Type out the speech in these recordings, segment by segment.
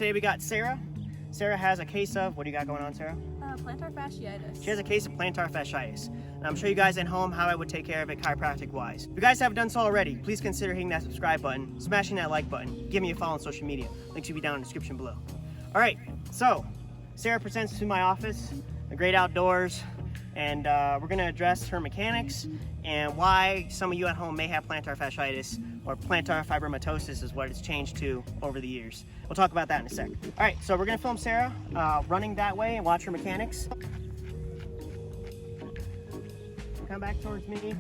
today we got Sarah. Sarah has a case of, what do you got going on, Sarah? Plantar fasciitis. She has a case of plantar fasciitis. And I'm sure you guys at home how I would take care of it chiropractic wise. If you guys haven't done so already, please consider hitting that subscribe button, smashing that like button, give me a follow on social media. Links will be down in the description below. All right, so Sarah presents to my office, the great outdoors, and we're gonna address her mechanics and why some of you at home may have plantar fasciitis, or plantar fibromatosis is what it's changed to over the years. We'll talk about that in a sec. All right, so we're gonna film Sarah running that way and watch her mechanics. Come back towards me.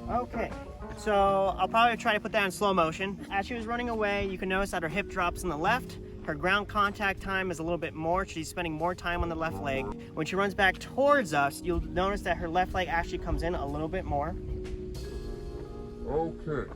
Okay, so I'll probably try to put that in slow motion. As she was running away, you can notice that her hip drops on the left. Her ground contact time is a little bit more. She's spending more time on the left leg. When she runs back towards us, you'll notice that her left leg actually comes in a little bit more. Okay,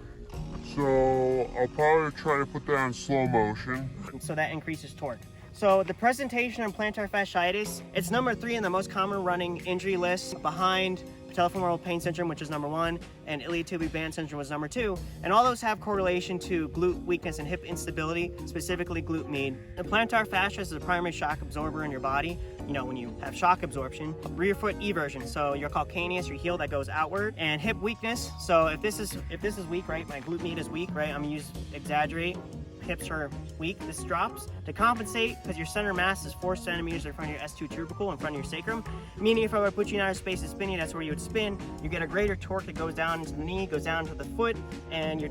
so I'll probably try to put that in slow motion. So that increases torque. So the presentation on plantar fasciitis, it's number 3 in the most common running injury list, behind patellofemoral pain syndrome, which is number 1, and iliotibial band syndrome was number 2. And all those have correlation to glute weakness and hip instability, specifically glute med. The plantar fascia is the primary shock absorber in your body. You know, when you have shock absorption, rear foot eversion, so your calcaneus, your heel that goes outward, and hip weakness. So if this is weak, right, my glute med is weak, right, I'm gonna exaggerate. Hips are weak, this drops. To compensate, because your center mass is 4 centimeters in front of your S2 tubercle, in front of your sacrum, meaning if I were to put you in outer space and spin you, that's where you would spin. You get a greater torque that goes down into the knee, goes down to the foot, and your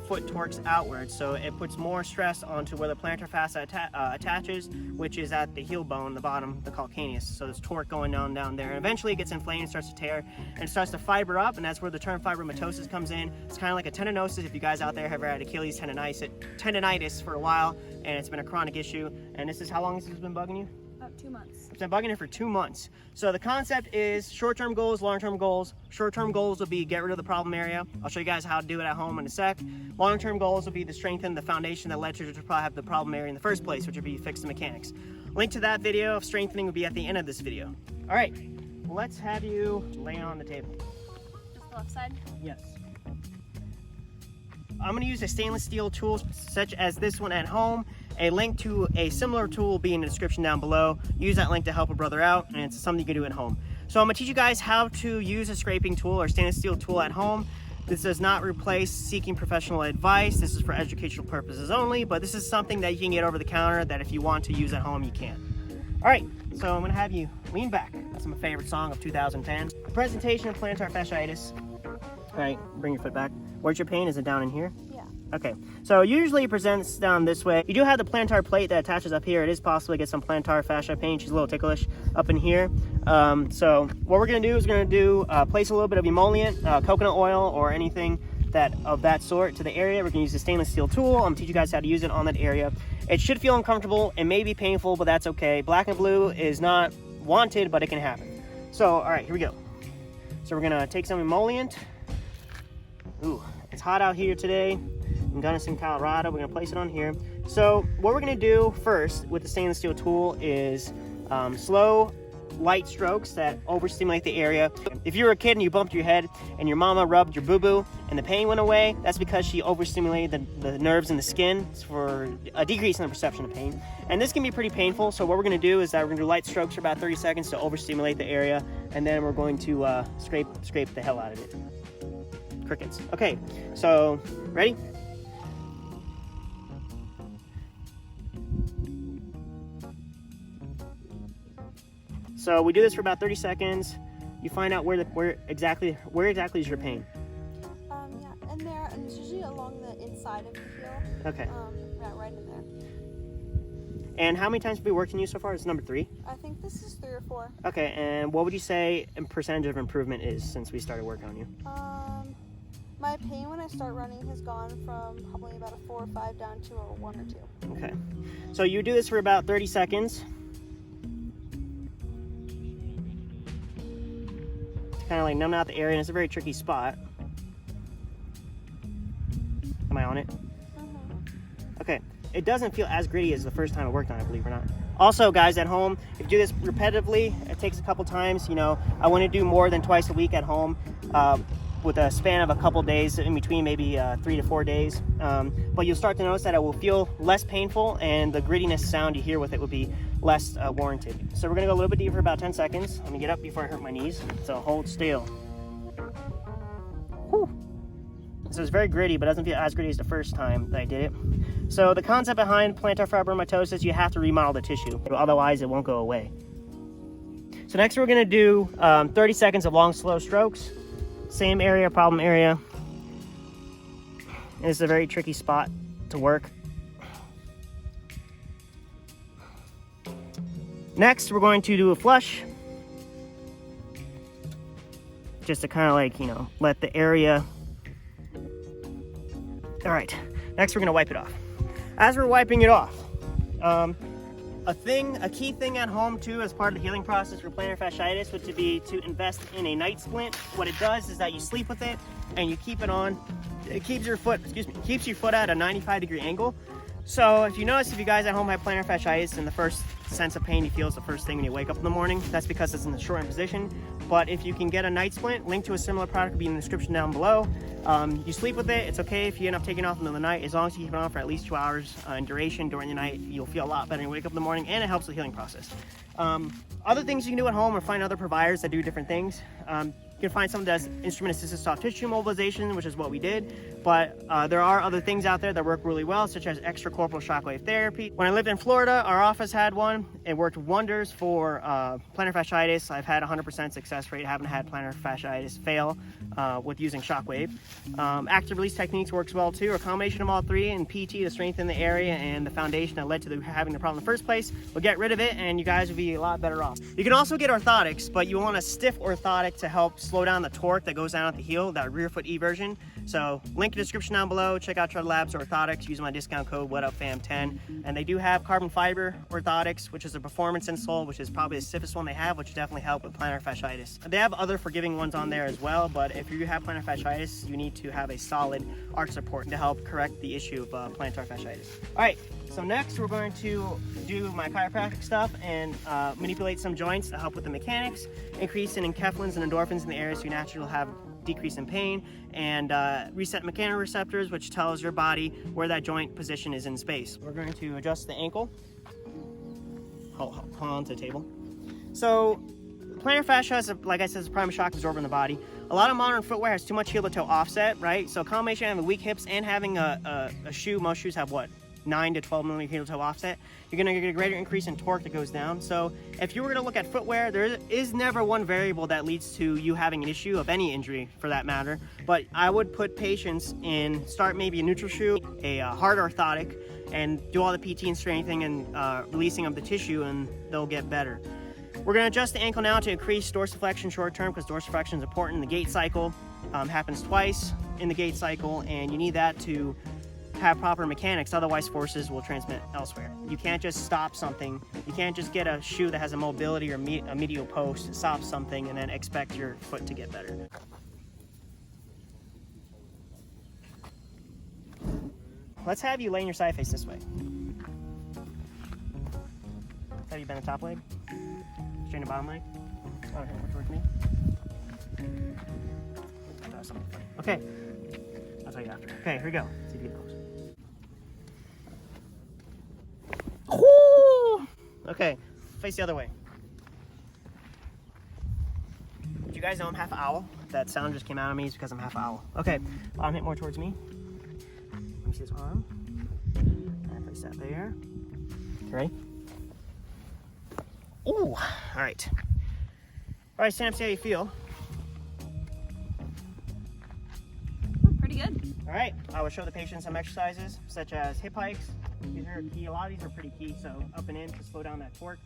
foot torques outward. So it puts more stress onto where the plantar fascia attaches, which is at the heel bone, the bottom, the calcaneus. So there's torque going down there. And eventually it gets inflamed, starts to tear, and it starts to fiber up, and that's where the term fibromatosis comes in. It's kind of like a tendinosis. If you guys out there have ever had Achilles tendonitis for a while, and it's been a chronic issue. And this is, how long has this been bugging you? About 2 months. It's been bugging you for 2 months. So the concept is short-term goals, long-term goals. Short-term goals will be get rid of the problem area. I'll show you guys how to do it at home in a sec. Long-term goals will be to strengthen the foundation that led you to probably have the problem area in the first place, which would be fix the mechanics. Link to that video of strengthening will be at the end of this video. All right, let's have you lay on the table. Just the left side? Yes. I'm going to use a stainless steel tool such as this one at home. A link to a similar tool will be in the description down below. Use that link to help a brother out, and it's something you can do at home. So I'm going to teach you guys how to use a scraping tool or stainless steel tool at home. This does not replace seeking professional advice. This is for educational purposes only, but this is something that you can get over the counter that if you want to use at home, you can. All right, so I'm going to have you lean back. That's my favorite song of 2010. Presentation of plantar fasciitis. All right, bring your foot back. Where's your pain? Is it down in here? Yeah. Okay, so usually it presents down this way. You do have the plantar plate that attaches up here. It is possible to get some plantar fascia pain. She's a little ticklish up in here. So what we're gonna do is place a little bit of emollient, coconut oil, or anything of that sort to the area. We're gonna use a stainless steel tool. I'm gonna teach you guys how to use it on that area. It should feel uncomfortable. It may be painful, but that's okay. Black and blue is not wanted, but it can happen. So, all right, here we go. So we're gonna take some emollient. Ooh, it's hot out here today in Gunnison, Colorado. We're gonna place it on here. So what we're gonna do first with the stainless steel tool is slow, light strokes that overstimulate the area. If you were a kid and you bumped your head and your mama rubbed your boo-boo and the pain went away, that's because she overstimulated the nerves in the skin for a decrease in the perception of pain. And this can be pretty painful, so what we're gonna do is that we're gonna do light strokes for about 30 seconds to overstimulate the area, and then we're going to scrape the hell out of it. Crickets. Okay, so ready? So we do this for about 30 seconds. You find out where exactly is your pain. Yeah, in there, and it's usually along the inside of the heel. Okay. Yeah, right in there. And how many times have we worked on you so far? It's number 3. I think this is 3 or 4. Okay, and what would you say percentage of improvement is since we started working on you? My pain when I start running has gone from probably about a 4 or 5 down to a 1 or 2. Okay, so you do this for about 30 seconds. To kind of like numb out the area, and it's a very tricky spot. Am I on it? Okay, it doesn't feel as gritty as the first time I worked on it, believe it or not. Also, guys at home, if you do this repetitively, it takes a couple times. You know, I want to do more than twice a week at home. with a span of a couple days in between, maybe 3 to 4 days. But you'll start to notice that it will feel less painful, and the grittiness sound you hear with it will be less warranted. So we're gonna go a little bit deeper for about 10 seconds. Let me get up before I hurt my knees. So hold still. Whew. So it's very gritty, but doesn't feel as gritty as the first time that I did it. So the concept behind plantar fibromatosis, you have to remodel the tissue, otherwise it won't go away. So next we're gonna do 30 seconds of long, slow strokes. Same area, problem area. And it's a very tricky spot to work. Next, we're going to do a flush. Just to kind of like, you know, let the area. All right, next we're gonna wipe it off. As we're wiping it off, a key thing at home too, as part of the healing process for plantar fasciitis, would be to invest in a night splint. What it does is that you sleep with it and you keep it on. It keeps your foot, keeps your foot at a 95-degree angle. So if you notice, if you guys at home have plantar fasciitis and the first sense of pain you feel is the first thing when you wake up in the morning, that's because it's in the shortened position. But if you can get a night splint, link to a similar product will be in the description down below. You sleep with it, it's okay if you end up taking it off in the middle of the night. As long as you keep it on for at least 2 hours in duration during the night, you'll feel a lot better when you wake up in the morning, and it helps the healing process. Other things you can do at home, or find other providers that do different things. You can find someone that does instrument-assisted soft tissue mobilization, which is what we did, but there are other things out there that work really well, such as extracorporeal shockwave therapy. When I lived in Florida, our office had one. It worked wonders for plantar fasciitis. I've had 100% success rate. I haven't had plantar fasciitis fail with using shockwave. Active release techniques works well too, a combination of all three, and PT to strengthen the area and the foundation that led to having the problem in the first place. We'll get rid of it and you guys will be a lot better off. You can also get orthotics, but you want a stiff orthotic to help slow down the torque that goes down at the heel, that rear foot E version. So link in the description down below. Check out Charter Labs Orthotics using my discount code WhatUpFam10. And they do have carbon fiber orthotics, which is a performance insole, which is probably the stiffest one they have, which definitely help with plantar fasciitis. They have other forgiving ones on there as well, but if you have plantar fasciitis, you need to have a solid arch support to help correct the issue of plantar fasciitis. All right, so next we're going to do my chiropractic stuff and manipulate some joints to help with the mechanics, increase in enkephalins and endorphins in the area so you naturally will have decrease in pain, and reset mechanoreceptors, which tells your body where that joint position is in space. We're going to adjust the ankle. Hold on to the table. So plantar fascia is, like I said, is a primary shock absorber in the body. A lot of modern footwear has too much heel to toe offset, right? So a combination of having weak hips and having a shoe, most shoes have what? 9 to 12 millimeter heel to toe offset, you're going to get a greater increase in torque that goes down. So if you were going to look at footwear, there is never one variable that leads to you having an issue of any injury for that matter. But I would put patients in, start maybe a neutral shoe, a hard orthotic, and do all the PT and strengthening and releasing of the tissue, and they'll get better. We're going to adjust the ankle now to increase dorsiflexion short term, because dorsiflexion is important in the gait cycle. Happens twice in the gait cycle, and you need that to have proper mechanics, otherwise forces will transmit elsewhere. You can't just stop something. You can't just get a shoe that has a mobility or a medial post, stop something, and then expect your foot to get better. Let's have you lay in your side face this way. Let's have you bend the top leg, straighten the bottom leg. Okay, look towards me. Okay, I'll tell you after. Okay, here we go. See if you get close. Okay, face the other way. Did you guys know I'm half owl? That sound just came out of me because I'm half owl. Okay, bottom hip more towards me. Let me see his arm. And place that there. Okay, ready? Ooh, all right. All right, stand up, see how you feel. Pretty good. All right, I will show the patient some exercises such as hip hikes. These are key. A lot of these are pretty key, so up and in to slow down that torque.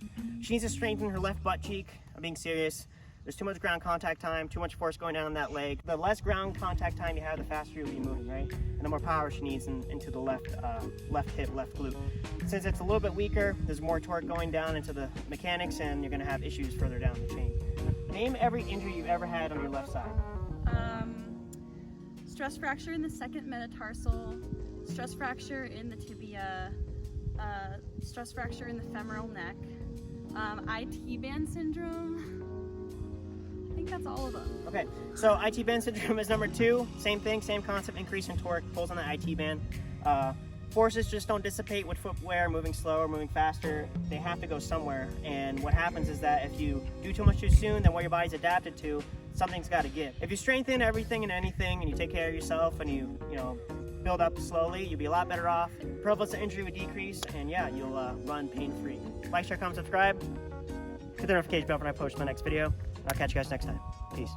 She needs to strengthen her left butt cheek. I'm being serious. There's too much ground contact time, too much force going down that leg. The less ground contact time you have, the faster you'll be moving, right? And the more power she needs into the left hip, left glute. Since it's a little bit weaker, there's more torque going down into the mechanics, and you're gonna have issues further down the chain. Name every injury you've ever had on your left side. Stress fracture in the second metatarsal, stress fracture in the tibia, stress fracture in the femoral neck, IT band syndrome. I think that's all of them. Okay, so IT band syndrome is number 2. Same thing, same concept, increase in torque, pulls on the IT band. Forces just don't dissipate with footwear, moving slower, moving faster. They have to go somewhere. And what happens is that if you do too much too soon, then what your body's adapted to, something's got to give. If you strengthen everything and anything, and you take care of yourself, and you build up slowly, you'll be a lot better off. Prevalence of injury would decrease, and yeah, you'll run pain-free. Like, share, comment, subscribe. Hit the notification bell when I post my next video. I'll catch you guys next time. Peace.